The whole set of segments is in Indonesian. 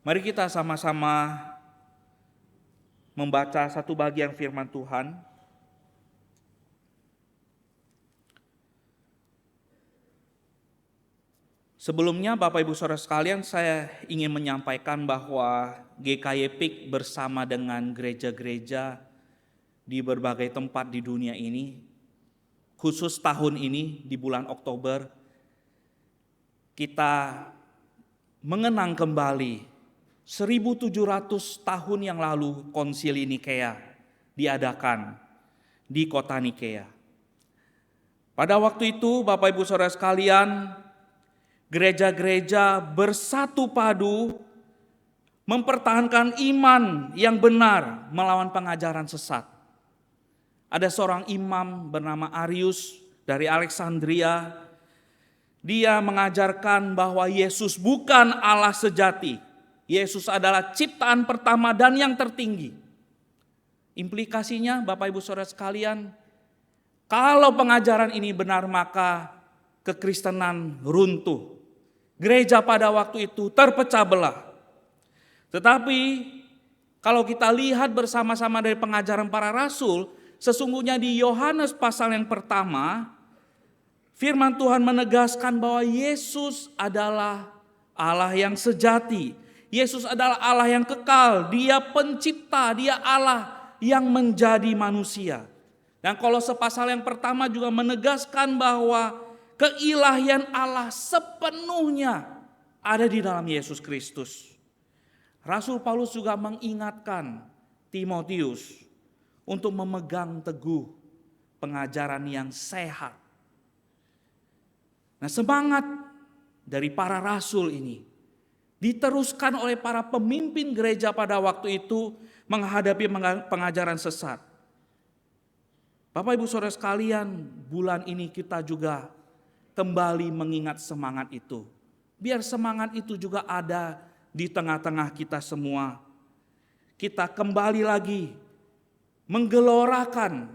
Mari kita sama-sama membaca satu bagian firman Tuhan. Sebelumnya Bapak Ibu Saudara sekalian, saya ingin menyampaikan bahwa GKY PIK bersama dengan gereja-gereja di berbagai tempat di dunia ini, khusus tahun ini di bulan Oktober, kita mengenang kembali 1700 tahun yang lalu Konsili Nikea diadakan di kota Nikea. Pada waktu itu Bapak Ibu Saudara sekalian, gereja-gereja bersatu padu mempertahankan iman yang benar melawan pengajaran sesat. Ada seorang imam bernama Arius dari Alexandria. Dia mengajarkan bahwa Yesus bukan Allah sejati. Yesus adalah ciptaan pertama dan yang tertinggi. Implikasinya Bapak Ibu Saudara sekalian, kalau pengajaran ini benar maka kekristenan runtuh. Gereja pada waktu itu terpecah belah. Tetapi kalau kita lihat bersama-sama dari pengajaran para rasul, sesungguhnya di Yohanes pasal yang pertama, firman Tuhan menegaskan bahwa Yesus adalah Allah yang sejati. Yesus adalah Allah yang kekal, Dia pencipta, Dia Allah yang menjadi manusia. Dan Kolose pasal yang pertama juga menegaskan bahwa keilahian Allah sepenuhnya ada di dalam Yesus Kristus. Rasul Paulus juga mengingatkan Timotius untuk memegang teguh pengajaran yang sehat. Nah, semangat dari para rasul ini diteruskan oleh para pemimpin gereja pada waktu itu menghadapi pengajaran sesat. Bapak Ibu Saudara sekalian, bulan ini kita juga kembali mengingat semangat itu. Biar semangat itu juga ada di tengah-tengah kita semua. Kita kembali lagi menggelorakan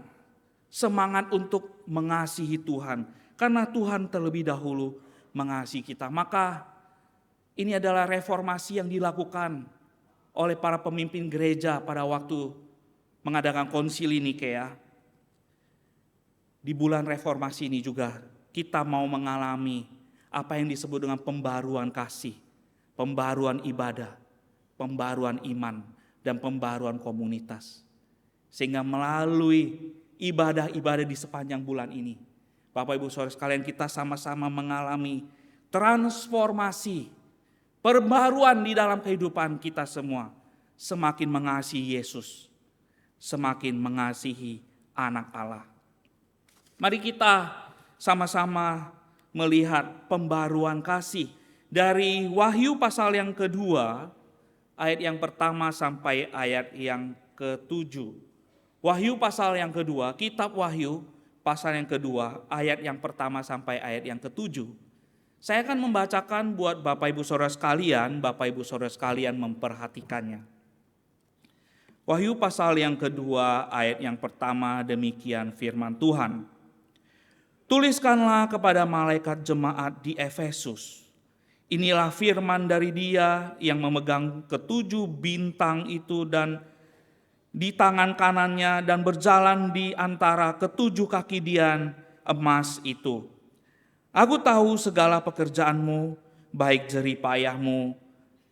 semangat untuk mengasihi Tuhan. Karena Tuhan terlebih dahulu mengasihi kita. Maka ini adalah reformasi yang dilakukan oleh para pemimpin gereja pada waktu mengadakan Konsili Nikea. Di bulan reformasi ini juga kita mau mengalami apa yang disebut dengan pembaruan kasih, pembaruan ibadah, pembaruan iman, dan pembaruan komunitas. Sehingga melalui ibadah-ibadah di sepanjang bulan ini, Bapak Ibu Saudara sekalian, kita sama-sama mengalami transformasi, perbaruan di dalam kehidupan kita semua. Semakin mengasihi Yesus, semakin mengasihi anak Allah. Mari kita sama-sama melihat pembaruan kasih dari Wahyu pasal yang kedua, ayat yang pertama sampai ayat yang ke-7. Wahyu pasal yang kedua, kitab Wahyu pasal yang kedua, ayat yang pertama sampai ayat yang ke-7. Saya akan membacakan buat Bapak Ibu Saudara sekalian memperhatikannya. Wahyu pasal yang kedua, ayat yang pertama, demikian firman Tuhan. Tuliskanlah kepada malaikat jemaat di Efesus. Inilah firman dari Dia yang memegang ketujuh bintang itu dan di tangan kanannya dan berjalan di antara ketujuh kaki dian emas itu. Aku tahu segala pekerjaanmu, baik jerih payahmu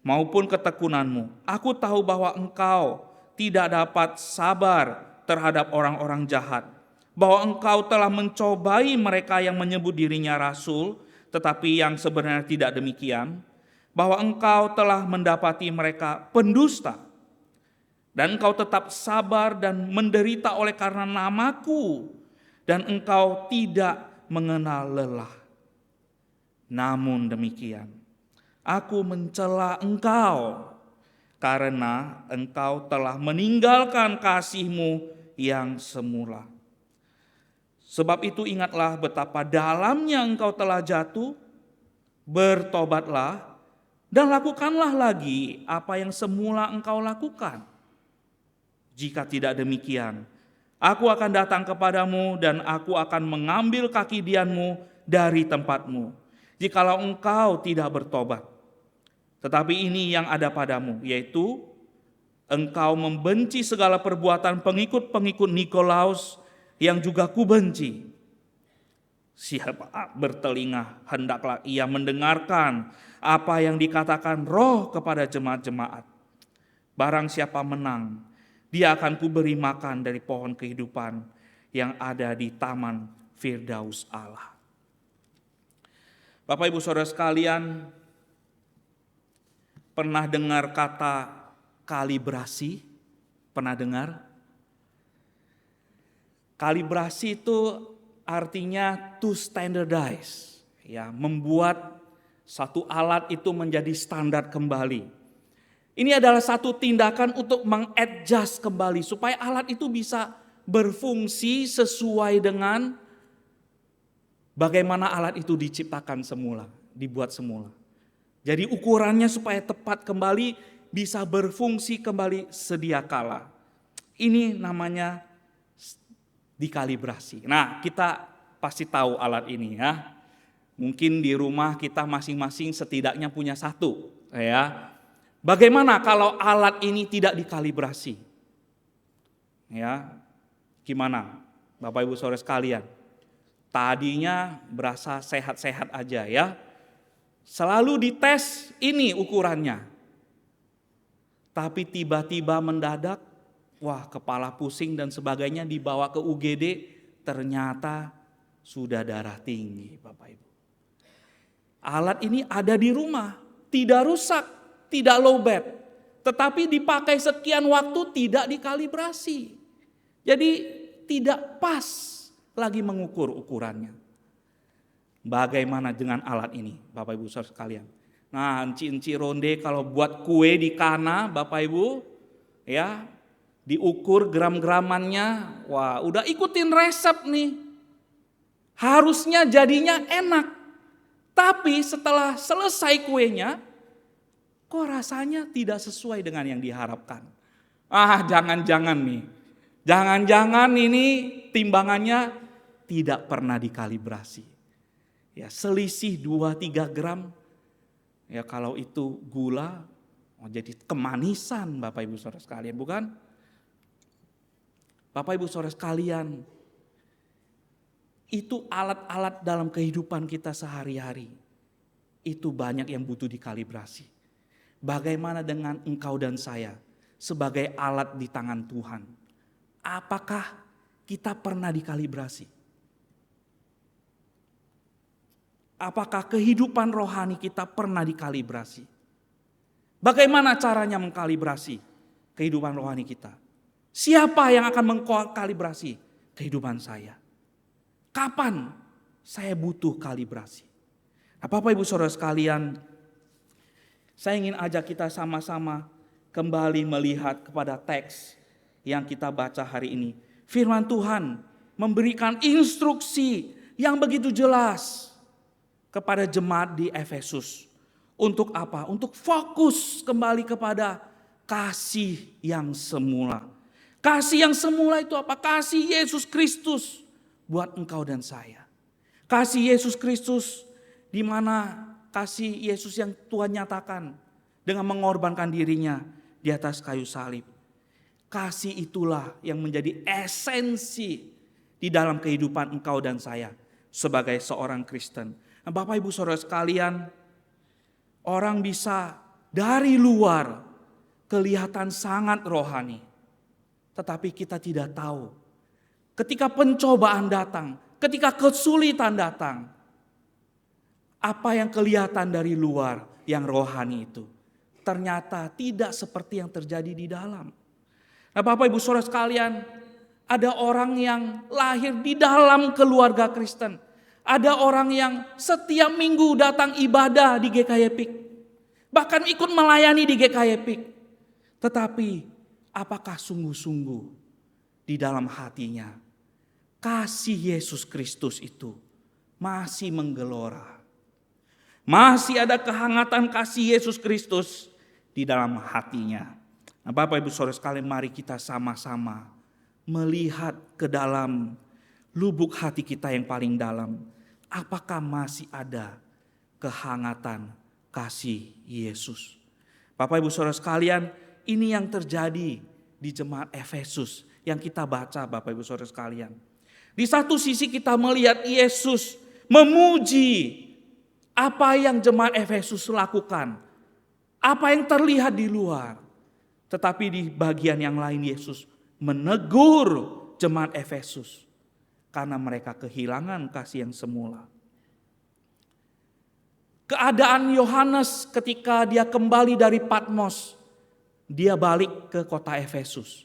maupun ketekunanmu. Aku tahu bahwa engkau tidak dapat sabar terhadap orang-orang jahat, bahwa engkau telah mencobai mereka yang menyebut dirinya rasul, tetapi yang sebenarnya tidak demikian, bahwa engkau telah mendapati mereka pendusta, dan engkau tetap sabar dan menderita oleh karena namaku, dan engkau tidak mengenal lelah. Namun demikian, aku mencela engkau, karena engkau telah meninggalkan kasihmu yang semula. Sebab itu ingatlah betapa dalamnya engkau telah jatuh, bertobatlah, dan lakukanlah lagi apa yang semula engkau lakukan. Jika tidak demikian, aku akan datang kepadamu dan aku akan mengambil kaki dianmu dari tempatmu, jikalau engkau tidak bertobat. Tetapi ini yang ada padamu, yaitu engkau membenci segala perbuatan pengikut-pengikut Nikolaus yang juga kubenci. Siapa bertelinga, hendaklah ia mendengarkan apa yang dikatakan Roh kepada jemaat-jemaat. Barang siapa menang, dia akan kuberi makan dari pohon kehidupan yang ada di taman Firdaus Allah. Bapak Ibu Saudara sekalian, pernah dengar kata kalibrasi? Pernah dengar? Kalibrasi itu artinya to standardize, ya, membuat satu alat itu menjadi standar kembali. Ini adalah satu tindakan untuk mengadjust kembali supaya alat itu bisa berfungsi sesuai dengan bagaimana alat itu diciptakan semula, dibuat semula. Jadi ukurannya supaya tepat kembali, bisa berfungsi kembali sedia kala. Ini namanya dikalibrasi. Nah, kita pasti tahu alat ini ya. Mungkin di rumah kita masing-masing setidaknya punya satu, ya. Bagaimana kalau alat ini tidak dikalibrasi? Ya. Gimana Bapak Ibu Saudara sekalian? Tadinya berasa sehat-sehat aja ya. Selalu dites ini ukurannya. Tapi tiba-tiba mendadak, wah, kepala pusing dan sebagainya, dibawa ke UGD, ternyata sudah darah tinggi, Bapak Ibu. Alat ini ada di rumah, tidak rusak, tidak lowbat, tetapi dipakai sekian waktu tidak dikalibrasi. Jadi tidak pas lagi mengukur ukurannya. Bagaimana dengan alat ini, Bapak Ibu Saudara sekalian? Nah, enci-enci ronde kalau buat kue di kana, Bapak Ibu, ya, diukur gram-gramannya, wah, udah ikutin resep nih. Harusnya jadinya enak. Tapi setelah selesai kuenya, kok rasanya tidak sesuai dengan yang diharapkan. Jangan-jangan nih. Jangan-jangan ini timbangannya tidak pernah dikalibrasi. Ya, selisih 2-3 gram. Ya, kalau itu gula, jadi kemanisan Bapak Ibu Saudara sekalian, bukan? Bapak Ibu Saudara sekalian, itu alat-alat dalam kehidupan kita sehari-hari. Itu banyak yang butuh dikalibrasi. Bagaimana dengan engkau dan saya sebagai alat di tangan Tuhan? Apakah kita pernah dikalibrasi? Apakah kehidupan rohani kita pernah dikalibrasi? Bagaimana caranya mengkalibrasi kehidupan rohani kita? Siapa yang akan mengkalibrasi kehidupan saya? Kapan saya butuh kalibrasi? Nah, Bapak Ibu Saudara sekalian, saya ingin ajak kita sama-sama kembali melihat kepada teks yang kita baca hari ini. Firman Tuhan memberikan instruksi yang begitu jelas kepada jemaat di Efesus. Untuk apa? Untuk fokus kembali kepada kasih yang semula. Kasih yang semula itu apa? Kasih Yesus Kristus buat engkau dan saya. Kasih Yesus Kristus, di mana kasih Yesus yang Tuhan nyatakan dengan mengorbankan dirinya di atas kayu salib. Kasih itulah yang menjadi esensi di dalam kehidupan engkau dan saya sebagai seorang Kristen. Nah, Bapak Ibu Saudara sekalian, orang bisa dari luar kelihatan sangat rohani, tetapi kita tidak tahu. Ketika pencobaan datang, ketika kesulitan datang, apa yang kelihatan dari luar yang rohani itu ternyata tidak seperti yang terjadi di dalam. Nah, Bapak Ibu Saudara sekalian, ada orang yang lahir di dalam keluarga Kristen. Ada orang yang setiap minggu datang ibadah di GKY PIK. Bahkan ikut melayani di GKY PIK. Tetapi apakah sungguh-sungguh di dalam hatinya kasih Yesus Kristus itu masih menggelora? Masih ada kehangatan kasih Yesus Kristus di dalam hatinya. Nah, Bapak Ibu Saudara sekalian, mari kita sama-sama melihat ke dalam lubuk hati kita yang paling dalam. Apakah masih ada kehangatan kasih Yesus. Bapak Ibu Saudara sekalian, ini yang terjadi di jemaat Efesus yang kita baca Bapak Ibu Saudara sekalian. Di satu sisi kita melihat Yesus memuji apa yang jemaat Efesus lakukan, apa yang terlihat di luar. Tetapi di bagian yang lain Yesus menegur jemaat Efesus karena mereka kehilangan kasih yang semula. Keadaan Yohanes ketika dia kembali dari Patmos, dia balik ke kota Efesus.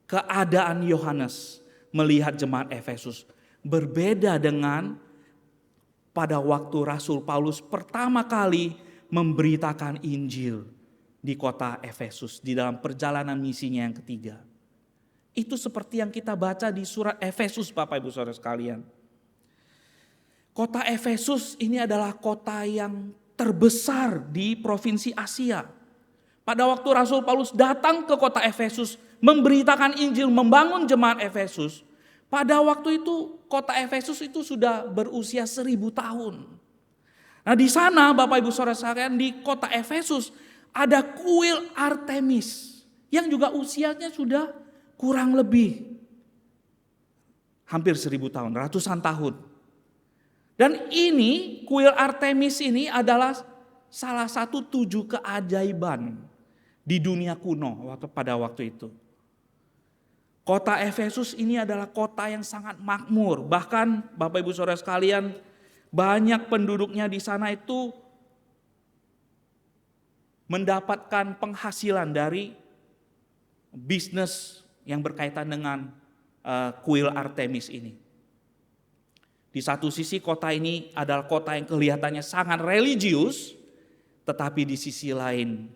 Keadaan Yohanes melihat jemaat Efesus berbeda dengan pada waktu Rasul Paulus pertama kali memberitakan Injil di kota Efesus di dalam perjalanan misinya yang ketiga. Itu seperti yang kita baca di surat Efesus Bapak Ibu Saudara sekalian. Kota Efesus ini adalah kota yang terbesar di provinsi Asia. Pada waktu Rasul Paulus datang ke kota Efesus, memberitakan Injil, membangun jemaat Efesus. Pada waktu itu kota Efesus itu sudah berusia 1000 tahun. Nah di sana Bapak Ibu Saudara sekalian, di kota Efesus ada kuil Artemis yang juga usianya sudah kurang lebih hampir 1000 tahun, ratusan tahun. Dan ini kuil Artemis ini adalah salah satu 7 keajaiban di dunia kuno pada waktu itu. Kota Efesus ini adalah kota yang sangat makmur. Bahkan Bapak Ibu Saudara sekalian, banyak penduduknya di sana itu mendapatkan penghasilan dari bisnis yang berkaitan dengan kuil Artemis ini. Di satu sisi kota ini adalah kota yang kelihatannya sangat religius, tetapi di sisi lain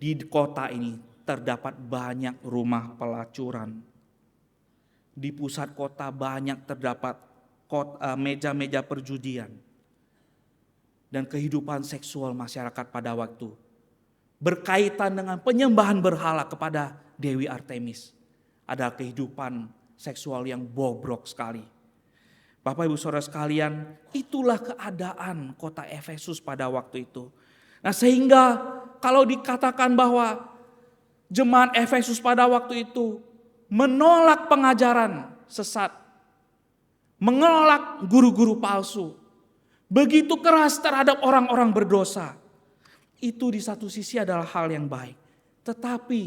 di kota ini terdapat banyak rumah pelacuran. Di pusat kota banyak terdapat meja-meja perjudian. Dan kehidupan seksual masyarakat pada waktu berkaitan dengan penyembahan berhala kepada Dewi Artemis. Ada kehidupan seksual yang bobrok sekali. Bapak Ibu Saudara sekalian, itulah keadaan kota Efesus pada waktu itu. Nah sehingga kalau dikatakan bahwa jemaat Efesus pada waktu itu menolak pengajaran sesat, menolak guru-guru palsu, begitu keras terhadap orang-orang berdosa, itu di satu sisi adalah hal yang baik. Tetapi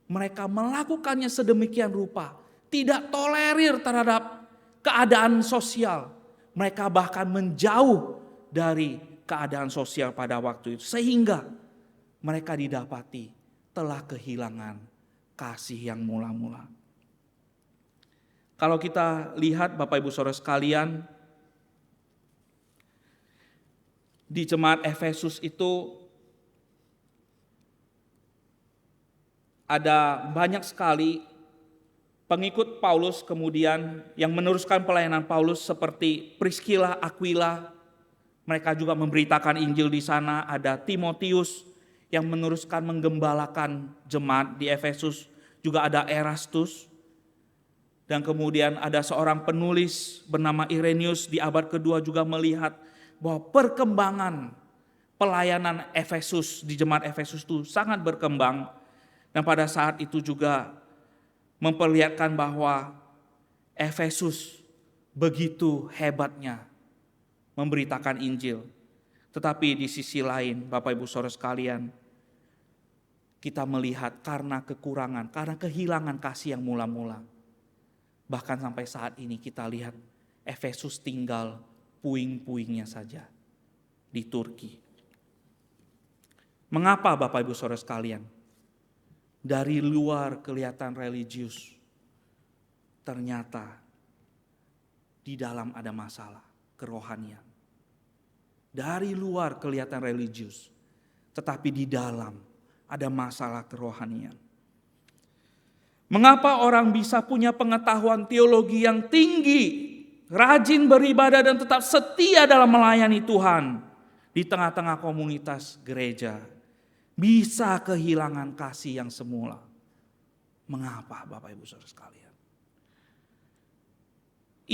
mereka melakukannya sedemikian rupa, tidak tolerir terhadap keadaan sosial. Mereka bahkan menjauh dari keadaan sosial pada waktu itu. Sehingga mereka didapati telah kehilangan kasih yang mula-mula. Kalau kita lihat Bapak Ibu Saudara sekalian, di jemaat Efesus itu ada banyak sekali pengikut Paulus kemudian yang meneruskan pelayanan Paulus seperti Priscilla, Aquila. Mereka juga memberitakan Injil di sana. Ada Timotius yang meneruskan menggembalakan jemaat di Efesus. Juga ada Erastus. Dan kemudian ada seorang penulis bernama Irenaeus di abad kedua juga melihat bahwa perkembangan pelayanan Efesus di jemaat Efesus itu sangat berkembang. Dan pada saat itu juga memperlihatkan bahwa Efesus begitu hebatnya memberitakan Injil. Tetapi di sisi lain Bapak Ibu Saudara sekalian, kita melihat karena kekurangan, karena kehilangan kasih yang mula-mula. Bahkan sampai saat ini kita lihat Efesus tinggal puing-puingnya saja di Turki. Mengapa Bapak Ibu Saudara sekalian? Dari luar kelihatan religius, ternyata di dalam ada masalah kerohanian. Dari luar kelihatan religius, tetapi di dalam ada masalah kerohanian. Mengapa orang bisa punya pengetahuan teologi yang tinggi, rajin beribadah dan tetap setia dalam melayani Tuhan di tengah-tengah komunitas gereja, bisa kehilangan kasih yang semula? Mengapa Bapak Ibu Saudara sekalian?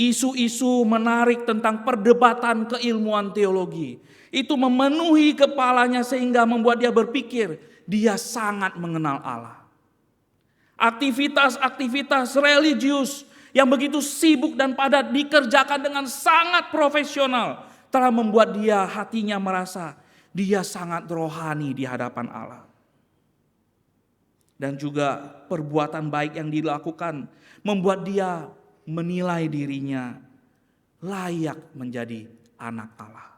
Isu-isu menarik tentang perdebatan keilmuan teologi itu memenuhi kepalanya sehingga membuat dia berpikir dia sangat mengenal Allah. Aktivitas-aktivitas religius yang begitu sibuk dan padat dikerjakan dengan sangat profesional telah membuat dia hatinya merasa dia sangat rohani di hadapan Allah. Dan juga perbuatan baik yang dilakukan membuat dia menilai dirinya layak menjadi anak Allah.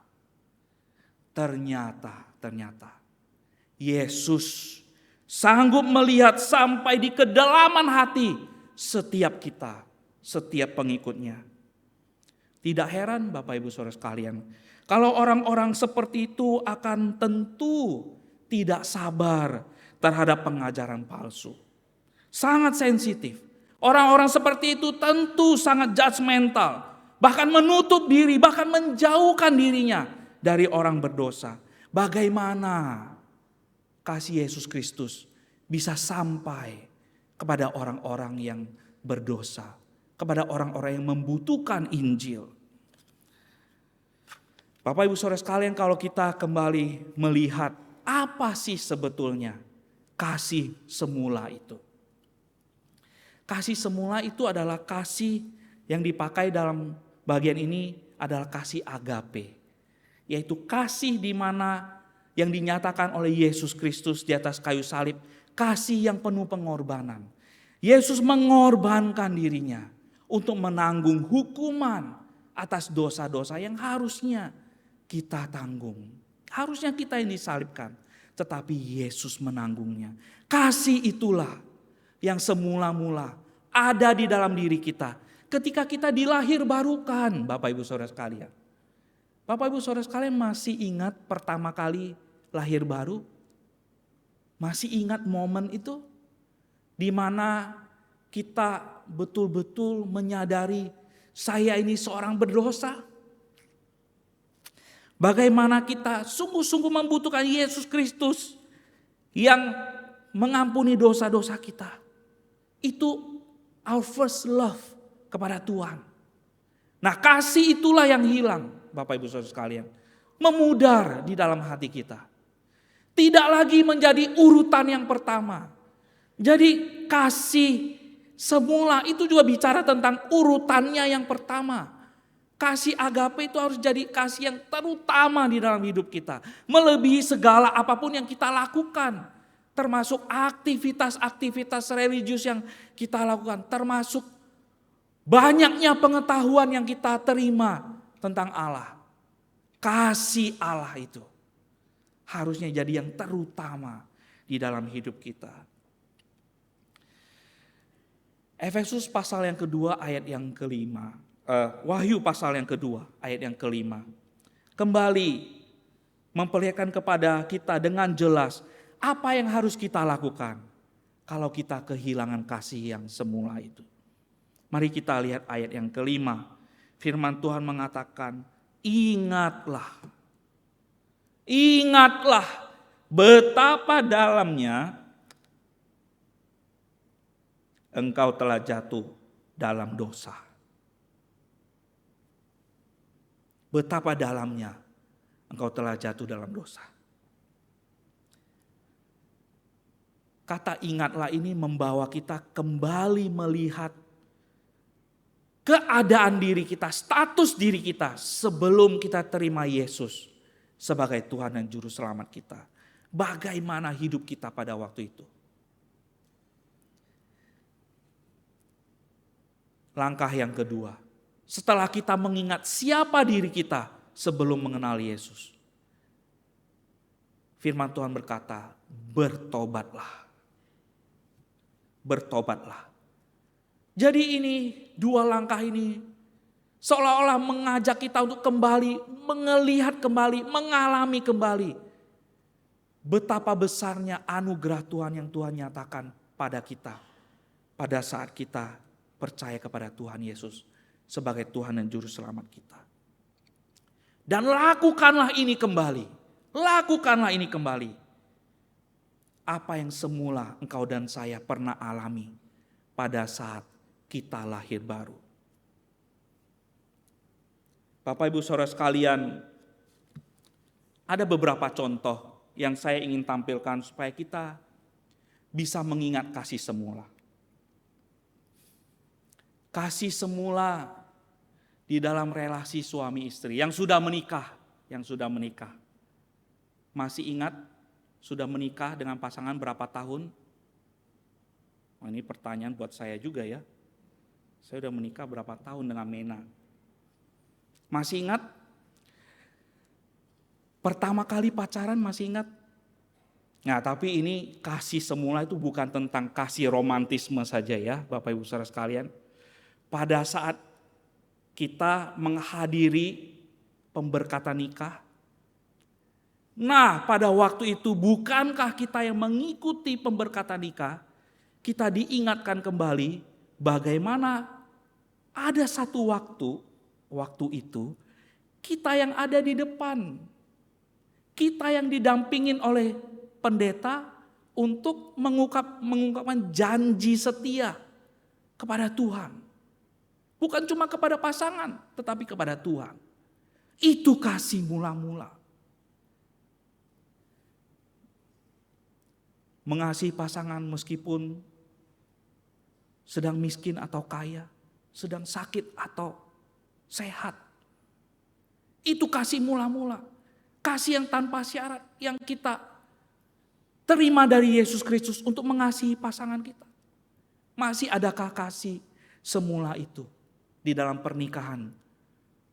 Ternyata Yesus sanggup melihat sampai di kedalaman hati setiap kita, setiap pengikutnya. Tidak heran Bapak Ibu Saudara sekalian, kalau orang-orang seperti itu akan tentu tidak sabar terhadap pengajaran palsu. Sangat sensitif. Orang-orang seperti itu tentu sangat judgmental, bahkan menutup diri, bahkan menjauhkan dirinya dari orang berdosa. Bagaimana kasih Yesus Kristus bisa sampai kepada orang-orang yang berdosa, kepada orang-orang yang membutuhkan Injil. Bapak Ibu Saudara sekalian, kalau kita kembali melihat apa sih sebetulnya kasih semula itu? Kasih semula itu adalah kasih yang dipakai dalam bagian ini adalah kasih agape. Yaitu kasih di mana yang dinyatakan oleh Yesus Kristus di atas kayu salib. Kasih yang penuh pengorbanan. Yesus mengorbankan dirinya untuk menanggung hukuman atas dosa-dosa yang harusnya kita tanggung. Harusnya kita yang disalibkan. Tetapi Yesus menanggungnya. Kasih itulah yang semula-mula ada di dalam diri kita ketika kita dilahir barukan, Bapak Ibu Saudara sekalian. Bapak Ibu Saudara sekalian masih ingat pertama kali lahir baru? Masih ingat momen itu? Di mana kita betul-betul menyadari saya ini seorang berdosa? Bagaimana kita sungguh-sungguh membutuhkan Yesus Kristus yang mengampuni dosa-dosa kita. Itu our first love kepada Tuhan. Nah, kasih itulah yang hilang, Bapak Ibu Saudara sekalian. Memudar di dalam hati kita. Tidak lagi menjadi urutan yang pertama. Jadi kasih semula itu juga bicara tentang urutannya yang pertama. Kasih agape itu harus jadi kasih yang terutama di dalam hidup kita. Melebihi segala apapun yang kita lakukan. Termasuk aktivitas-aktivitas religius yang kita lakukan. Termasuk banyaknya pengetahuan yang kita terima tentang Allah. Kasih Allah itu harusnya jadi yang terutama di dalam hidup kita. Efesus pasal yang kedua ayat yang kelima. Wahyu pasal yang kedua ayat yang kelima. Kembali memperlihatkan kepada kita dengan jelas apa yang harus kita lakukan kalau kita kehilangan kasih yang semula itu. Mari kita lihat ayat yang kelima. Firman Tuhan mengatakan, ingatlah betapa dalamnya engkau telah jatuh dalam dosa. Betapa dalamnya engkau telah jatuh dalam dosa. Kata ingatlah ini membawa kita kembali melihat keadaan diri kita, status diri kita sebelum kita terima Yesus sebagai Tuhan dan Juru Selamat kita. Bagaimana hidup kita pada waktu itu? Langkah yang kedua, setelah kita mengingat siapa diri kita sebelum mengenal Yesus. Firman Tuhan berkata, bertobatlah. Bertobatlah. Jadi ini dua langkah ini seolah-olah mengajak kita untuk kembali, melihat kembali, mengalami kembali betapa besarnya anugerah Tuhan yang Tuhan nyatakan pada kita pada saat kita percaya kepada Tuhan Yesus sebagai Tuhan dan Juru Selamat kita. Dan lakukanlah ini kembali. Lakukanlah ini kembali. Apa yang semula engkau dan saya pernah alami pada saat kita lahir baru. Bapak Ibu Saudara sekalian, ada beberapa contoh yang saya ingin tampilkan supaya kita bisa mengingat kasih semula. Kasih semula di dalam relasi suami istri yang sudah menikah, Masih ingat sudah menikah dengan pasangan berapa tahun? Oh, ini pertanyaan buat saya juga ya. Saya sudah menikah berapa tahun dengan Mena? Masih ingat? Pertama kali pacaran masih ingat? Nah, tapi ini kasih semula itu bukan tentang kasih romantisme saja ya, Bapak Ibu Saudara sekalian. Pada saat kita menghadiri pemberkatan nikah, nah pada waktu itu bukankah kita yang mengikuti pemberkatan nikah, kita diingatkan kembali bagaimana ada satu waktu itu kita yang ada di depan, kita yang didampingin oleh pendeta untuk mengungkapkan janji setia kepada Tuhan. Bukan cuma kepada pasangan, tetapi kepada Tuhan. Itu kasih mula-mula. Mengasihi pasangan meskipun sedang miskin atau kaya, sedang sakit atau sehat. Itu kasih mula-mula. Kasih yang tanpa syarat yang kita terima dari Yesus Kristus untuk mengasihi pasangan kita. Masih adakah kasih semula itu di dalam pernikahan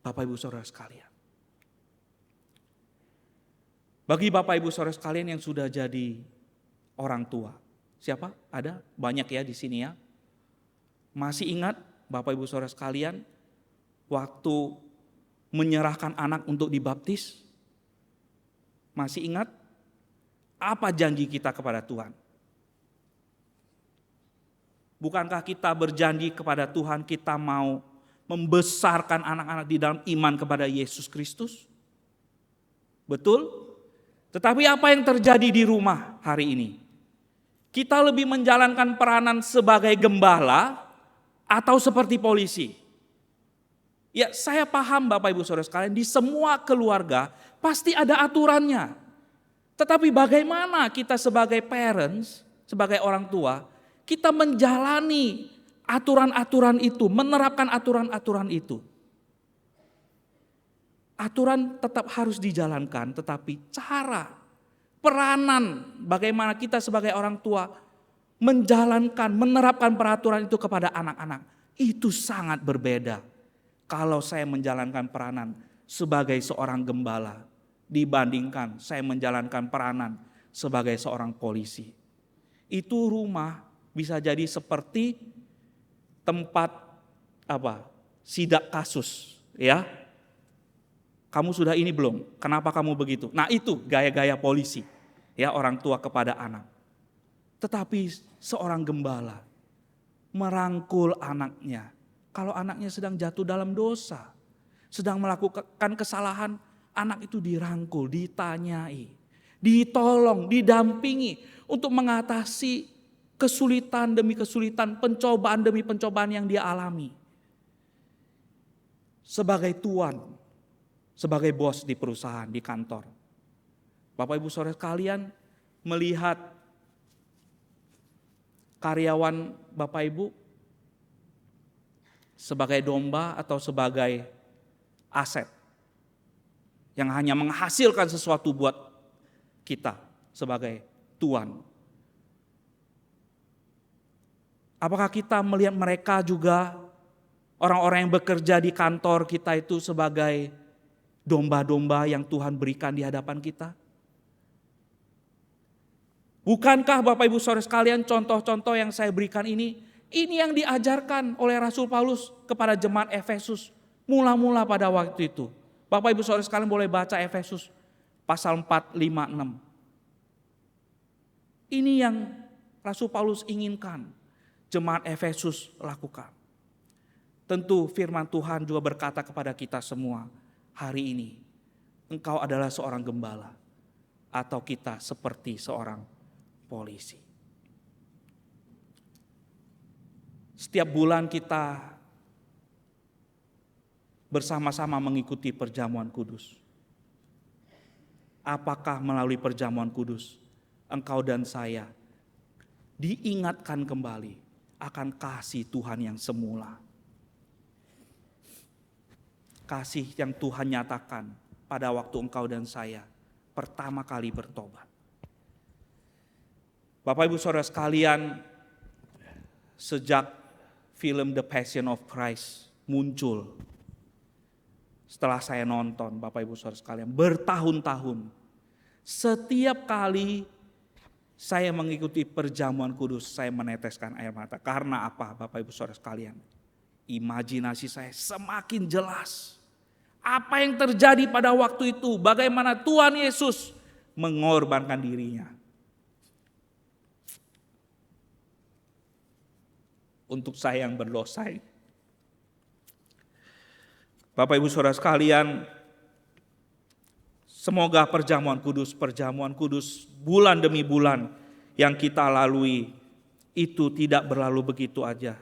Bapak Ibu Saudara sekalian? Bagi Bapak Ibu Saudara sekalian yang sudah jadi orang tua, siapa? Ada banyak ya di sini ya. Masih ingat Bapak Ibu Saudara sekalian waktu menyerahkan anak untuk dibaptis? Masih ingat apa janji kita kepada Tuhan? Bukankah kita berjanji kepada Tuhan kita mau membesarkan anak-anak di dalam iman kepada Yesus Kristus? Betul? Tetapi apa yang terjadi di rumah hari ini? Kita lebih menjalankan peranan sebagai gembala atau seperti polisi? Ya, saya paham Bapak Ibu Saudara sekalian, di semua keluarga pasti ada aturannya. Tetapi bagaimana kita sebagai parents, sebagai orang tua, kita menjalani aturan-aturan itu, menerapkan aturan-aturan itu. Aturan tetap harus dijalankan, tetapi cara, peranan bagaimana kita sebagai orang tua menjalankan, menerapkan peraturan itu kepada anak-anak, itu sangat berbeda. Kalau saya menjalankan peranan sebagai seorang gembala dibandingkan saya menjalankan peranan sebagai seorang polisi. Itu rumah bisa jadi seperti tempat sidak kasus, ya. Kamu sudah ini belum? Kenapa kamu begitu? Nah, itu gaya-gaya polisi, ya, orang tua kepada anak. Tetapi seorang gembala merangkul anaknya. Kalau anaknya sedang jatuh dalam dosa, sedang melakukan kesalahan, anak itu dirangkul, ditanyai, ditolong, didampingi untuk mengatasi kesulitan demi kesulitan, pencobaan demi pencobaan yang dia alami. Sebagai tuan, sebagai bos di perusahaan, di kantor. Bapak Ibu Saudara sekalian melihat karyawan Bapak Ibu sebagai domba atau sebagai aset yang hanya menghasilkan sesuatu buat kita sebagai tuan. Apakah kita melihat mereka juga orang-orang yang bekerja di kantor kita itu sebagai domba-domba yang Tuhan berikan di hadapan kita? Bukankah Bapak Ibu Saudara sekalian contoh-contoh yang saya berikan ini yang diajarkan oleh Rasul Paulus kepada jemaat Efesus mula-mula pada waktu itu. Bapak Ibu Saudara sekalian boleh baca Efesus pasal 4, 5, 6. Ini yang Rasul Paulus inginkan jemaat Efesus lakukan. Tentu firman Tuhan juga berkata kepada kita semua hari ini, engkau adalah seorang gembala atau kita seperti seorang polisi. Setiap bulan kita bersama-sama mengikuti perjamuan kudus? Apakah melalui perjamuan kudus engkau dan saya diingatkan kembali akan kasih Tuhan yang semula? Kasih yang Tuhan nyatakan pada waktu engkau dan saya pertama kali bertobat. Bapak Ibu Saudara sekalian, sejak film The Passion of Christ muncul, setelah saya nonton, Bapak Ibu Saudara sekalian, bertahun-tahun, setiap kali saya mengikuti perjamuan kudus, saya meneteskan air mata. Karena apa, Bapak Ibu Saudara sekalian? Imajinasi saya semakin jelas. Apa yang terjadi pada waktu itu, bagaimana Tuhan Yesus mengorbankan dirinya untuk saya yang berdosa. Bapak Ibu Saudara sekalian, semoga perjamuan kudus bulan demi bulan yang kita lalui itu tidak berlalu begitu aja.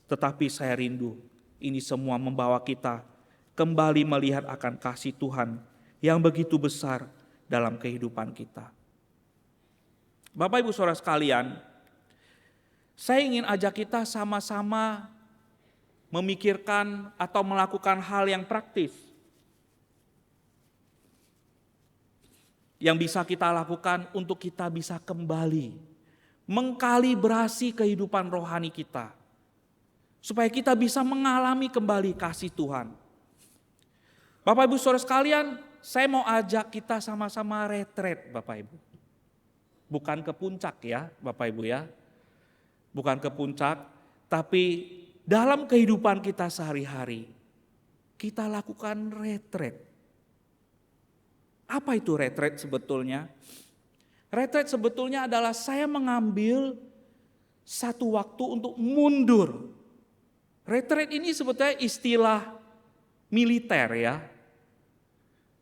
Tetapi saya rindu ini semua membawa kita kembali melihat akan kasih Tuhan yang begitu besar dalam kehidupan kita. Bapak Ibu Saudara sekalian, saya ingin ajak kita sama-sama memikirkan atau melakukan hal yang praktis yang bisa kita lakukan untuk kita bisa kembali mengkalibrasi kehidupan rohani kita, supaya kita bisa mengalami kembali kasih Tuhan. Bapak Ibu Saudara sekalian, saya mau ajak kita sama-sama retret, Bapak Ibu. Bukan ke puncak ya Bapak Ibu ya, bukan ke puncak, tapi dalam kehidupan kita sehari-hari, kita lakukan retret. Apa itu retret sebetulnya? Retret sebetulnya adalah saya mengambil satu waktu untuk mundur. Retret ini sebetulnya istilah militer ya.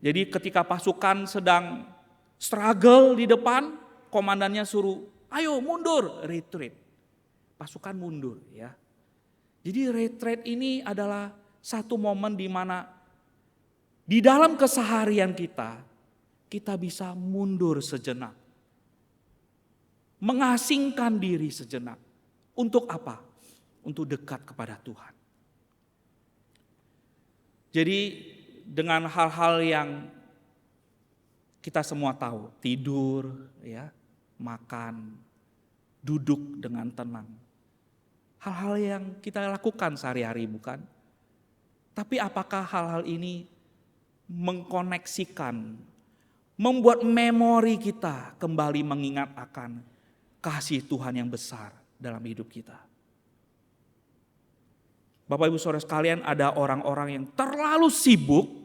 Jadi ketika pasukan sedang struggle di depan, komandannya suruh, ayo mundur, retreat. Pasukan mundur ya. Jadi retreat ini adalah satu momen di mana di dalam keseharian kita bisa mundur sejenak. Mengasingkan diri sejenak. Untuk apa? Untuk dekat kepada Tuhan. Jadi dengan hal-hal yang kita semua tahu, tidur, ya, makan, duduk dengan tenang. Hal-hal yang kita lakukan sehari-hari bukan? Tapi apakah hal-hal ini mengkoneksikan, membuat memori kita kembali mengingat akan kasih Tuhan yang besar dalam hidup kita? Bapak Ibu Saudara sekalian, ada orang-orang yang terlalu sibuk,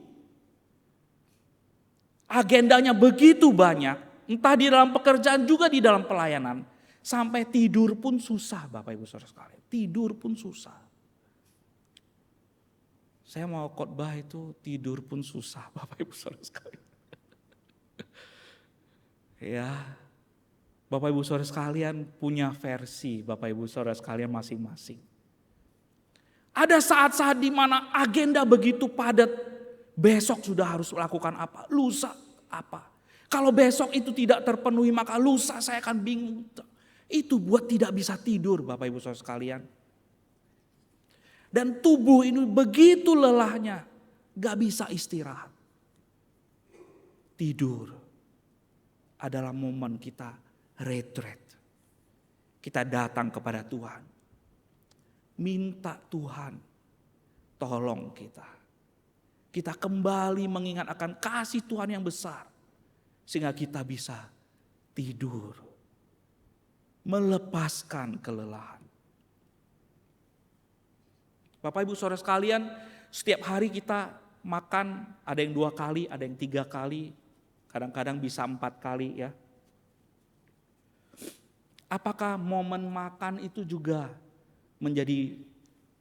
agendanya begitu banyak, entah di dalam pekerjaan juga di dalam pelayanan, sampai tidur pun susah Bapak Ibu Saudara sekalian. Tidur pun susah. Saya mau khotbah itu tidur pun susah Bapak Ibu Saudara sekalian. Ya, Bapak Ibu Saudara sekalian punya versi Bapak Ibu Saudara sekalian masing-masing. Ada saat-saat di mana agenda begitu padat, besok sudah harus melakukan apa, lusa apa. Kalau besok itu tidak terpenuhi maka lusa saya akan bingung. Itu buat tidak bisa tidur Bapak Ibu Saudara sekalian. Dan tubuh ini begitu lelahnya, gak bisa istirahat. Tidur adalah momen kita retreat. Kita datang kepada Tuhan. Minta Tuhan tolong kita. Kita kembali mengingat akan kasih Tuhan yang besar. Sehingga kita bisa tidur. Melepaskan kelelahan. Bapak Ibu Saudara sekalian, setiap hari kita makan, ada yang 2 kali, ada yang 3 kali, kadang-kadang bisa 4 kali ya. Apakah momen makan itu juga menjadi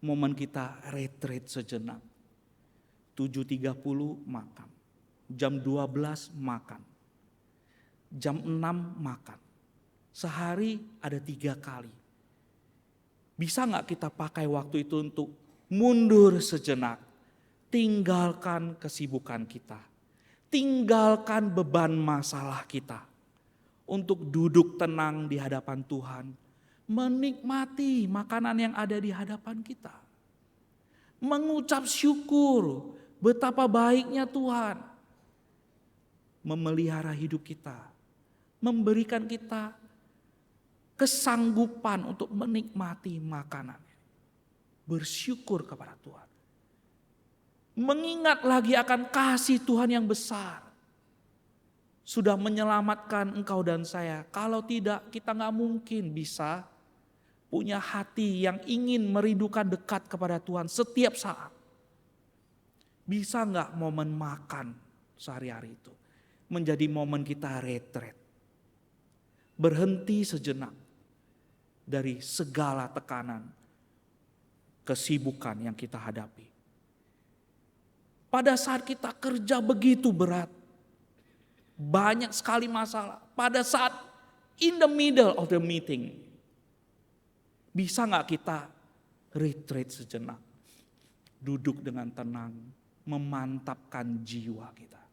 momen kita retreat sejenak? 7.30 makan, jam 12 makan, jam 6 makan. Sehari ada 3 kali. Bisa gak kita pakai waktu itu untuk mundur sejenak, tinggalkan kesibukan kita. Tinggalkan beban masalah kita. Untuk duduk tenang di hadapan Tuhan. Menikmati makanan yang ada di hadapan kita. Mengucap syukur betapa baiknya Tuhan. Memelihara hidup kita. Memberikan kita kesanggupan untuk menikmati makanan. Bersyukur kepada Tuhan. Mengingat lagi akan kasih Tuhan yang besar. Sudah menyelamatkan engkau dan saya. Kalau tidak, kita gak mungkin bisa punya hati yang ingin merindukan dekat kepada Tuhan setiap saat. Bisa gak momen makan sehari-hari itu menjadi momen kita retret. Berhenti sejenak dari segala tekanan, kesibukan yang kita hadapi. Pada saat kita kerja begitu berat, banyak sekali masalah. Pada saat in the middle of the meeting, bisa gak kita retreat sejenak, duduk dengan tenang, memantapkan jiwa kita.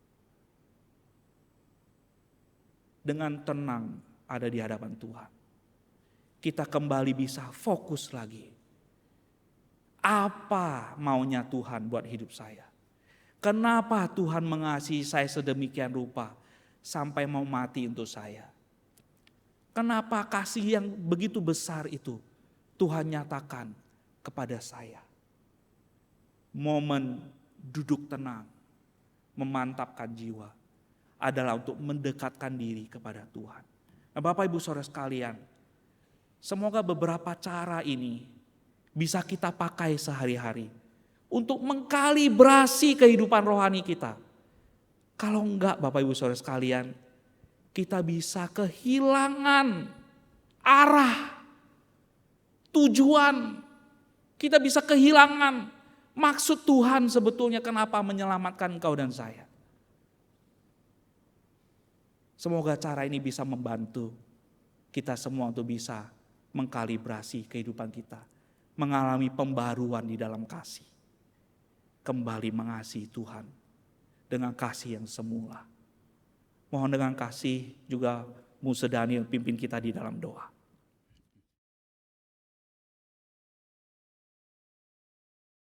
Dengan tenang ada di hadapan Tuhan. Kita kembali bisa fokus lagi. Apa maunya Tuhan buat hidup saya? Kenapa Tuhan mengasihi saya sedemikian rupa sampai mau mati untuk saya? Kenapa kasih yang begitu besar itu Tuhan nyatakan kepada saya? Momen duduk tenang, memantapkan jiwa adalah untuk mendekatkan diri kepada Tuhan. Nah, Bapak Ibu Saudara sekalian, semoga beberapa cara ini bisa kita pakai sehari-hari untuk mengkalibrasi kehidupan rohani kita. Kalau enggak Bapak Ibu Saudara sekalian, kita bisa kehilangan arah, tujuan. Kita bisa kehilangan maksud Tuhan sebetulnya kenapa menyelamatkan engkau dan saya. Semoga cara ini bisa membantu kita semua untuk bisa mengkalibrasi kehidupan kita. Mengalami pembaruan di dalam kasih. Kembali mengasihi Tuhan dengan kasih yang semula. Mohon dengan kasih juga Musa Daniel pimpin kita di dalam doa.